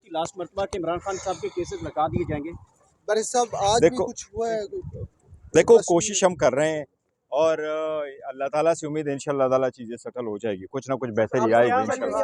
कि लास्ट मरतबा के इमरान खान साहब के केसेस लगा दिए जाएंगे? बारिश साहब आज भी कुछ हुआ है? देखो कोशिश हम कर रहे हैं और अल्लाह ताला से उम्मीद है इंशाअल्लाह ताला चीज़ें सेटल हो जाएगी, कुछ ना कुछ बेहतरी आएगी इंशाअल्लाह।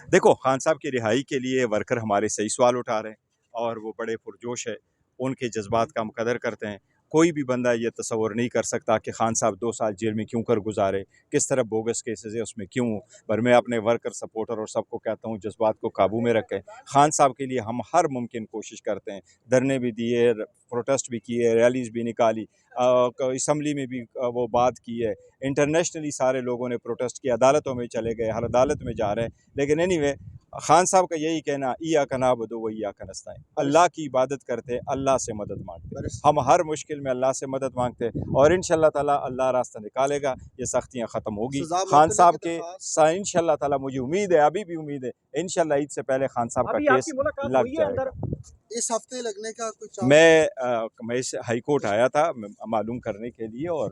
देखो खान साहब की रिहाई के लिए वर्कर हमारे सही सवाल उठा रहे हैं और वो बड़े पुरजोश है, उनके जज्बात का हम कदर करते हैं। कोई भी बंदा ये तसव्वुर नहीं कर सकता कि खान साहब 2 साल जेल में क्यों कर गुजारे, किस तरह बोगस केसेस है उसमें क्यों। पर मैं अपने वर्कर सपोर्टर और सबको कहता हूँ जज्बात को काबू में रखें। खान साहब के लिए हम हर मुमकिन कोशिश करते हैं, धरने भी दिए, प्रोटेस्ट भी किए, रैलीज भी निकाली, असम्बली में भी वो बात की है, इंटरनेशनली सारे लोगों ने प्रोटेस्ट किया, अदालतों में चले गए, हर अदालत में जा रहे हैं। लेकिन एनीवे खान साहब का यही कहना इय्याका नअबुदु व इय्याका नस्तईन, अल्लाह की इबादत करते, अल्लाह से मदद मांगते, हम हर मुश्किल में अल्लाह से मदद मांगते और इंशाअल्लाह ताला अल्लाह रास्ता निकालेगा, ये सख्तियाँ ख़त्म होगी। खान साहब के इंशाअल्लाह ताला मुझे उम्मीद है, अभी भी उम्मीद है, इंशाअल्लाह ईद से पहले खान साहब का केस लग जाएगा। इस हफ्ते लगने का कुछ मैं इस हाई कोर्ट आया था मालूम करने के लिए और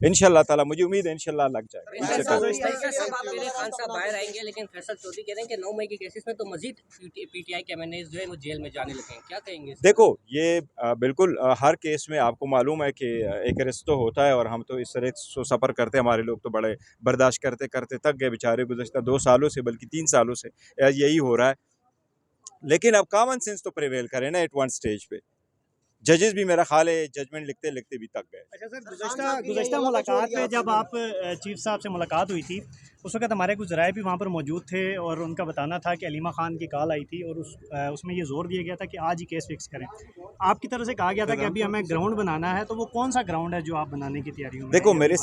इंशाअल्लाह ताला मुझे उम्मीद है इंशाअल्लाह लग जाएगा। खान साहब बाहर आएंगे लेकिन फैसल चौधरी कह रहे हैं कि 9 मई के केसेस में तो मजीद पीटीआई के एमएनएस जो है वो जेल में जाने लगे हैं, क्या कहेंगे? देखो ये बिल्कुल हर केस में आपको मालूम है कि एक रिश्त तो होता है और हम तो इस तरह सफ़र करते हैं, हमारे लोग तो बड़े बर्दाश्त करते करते थक गए बेचारे गुज़श्ता 2 सालों से, बल्कि 3 सालों से यही हो रहा है। लेकिन अब कॉमन सेंस तो प्रिवेल करे ना एट वन स्टेज पे। जजेस भी मेरा ख्याल है जजमेंट लिखते लिखते भी तक गए। अच्छा सर, गुज़श्ता मुलाकात में जब आप चीफ साहब से मुलाकात हुई थी उस वक्त हमारे कुछ ज़राए भी वहाँ पर मौजूद थे और उनका बताना था कि अलीमा खान की कॉल आई थी और उसमें ये जोर दिया गया था कि आज ही केस फिक्स करें। आपकी तरफ से कहा गया था कि अभी हमें ग्राउंड बनाना है, तो वो कौन सा ग्राउंड है जो आप बनाने की तैयारी में? देखो मेरे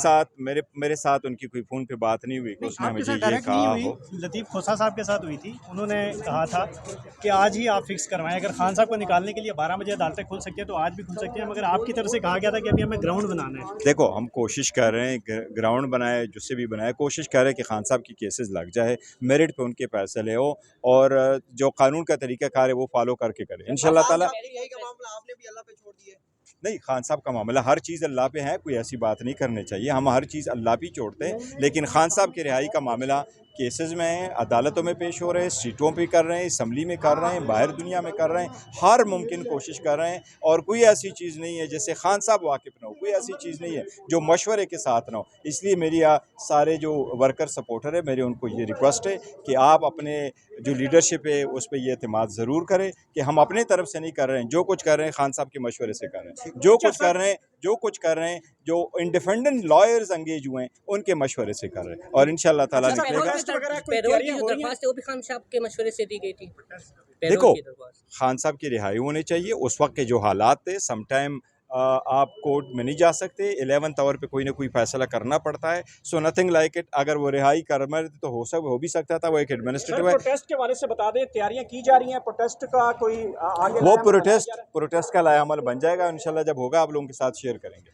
साथ उनकी कोई फ़ोन पे बात नहीं हुई, उसने मुझे ये कहा हो। लतीफ़ खोसा साहब के साथ हुई थी, उन्होंने कहा था कि आज ही आप फिक्स करवाएं, अगर खान साहब को निकालने के लिए 12 बजे अदालतें खुल सकती है तो आज भी खुल सकती है, मगर आपकी तरफ से कहा गया था कि अभी हमें ग्राउंड बनाना है। देखो हम कोशिश कर रहे हैं ग्राउंड बनाए, जिससे भी बनाए, कोशिश कर रहे हैं कि खान साहब की केसेस लग जाए, मेरिट पे उनके फैसले हो और जो कानून का तरीक़ाकार है वो फॉलो करके करें इंशाअल्लाह ताला। आपने भी अल्लाह पे छोड़ दिया? नहीं, खान साहब का मामला हर चीज़ अल्लाह पे है, कोई ऐसी बात नहीं करनी चाहिए, हम हर चीज़ अल्लाह पे छोड़ते हैं। लेकिन खान साहब की रिहाई का मामला केसेस में है, अदालतों में पेश हो रहे हैं, सीटों पे कर रहे हैं, असम्बली में कर रहे हैं, बाहर दुनिया में कर रहे हैं, हर मुमकिन कोशिश कर रहे हैं और कोई ऐसी चीज़ नहीं है जिससे खान साहब वाकिफ़ ना हो, कोई ऐसी चीज़ नहीं है जो मशवरे के साथ ना हो। इसलिए मेरी सारे जो वर्कर सपोर्टर है, मेरे उनको ये रिक्वेस्ट है कि आप अपने जो लीडरशिप है उस पर ये एतमाद ज़रूर करें कि हम अपने तरफ से नहीं कर रहे हैं, जो कुछ कर रहे हैं खान साहब के मशवरे से कर रहे हैं, जो कुछ कर रहे हैं जो इंडिपेंडेंट लॉयर्स एंगेज हुए हैं उनके मशवरे से कर रहे हैं और इंशाअल्लाह ताला निकलेगा। देखो खान साहब की रिहाई होनी चाहिए, उस वक्त के जो हालात थे, समटाइम आप कोर्ट में नहीं जा सकते, 11th आवर पे कोई ना कोई फैसला करना पड़ता है। सो नथिंग लाइक इट, अगर वो रिहाई कर तो हो भी सकता था, वो एक एडमिनिस्ट्रेटिव है। प्रोटेस्ट के बारे से बता दें, तैयारियां की जा रही हैं प्रोटेस्ट का, कोई आगे वो प्रोटेस्ट का लाया अमल बन जाएगा इंशाल्लाह, जब होगा आप लोगों के साथ शेयर करेंगे।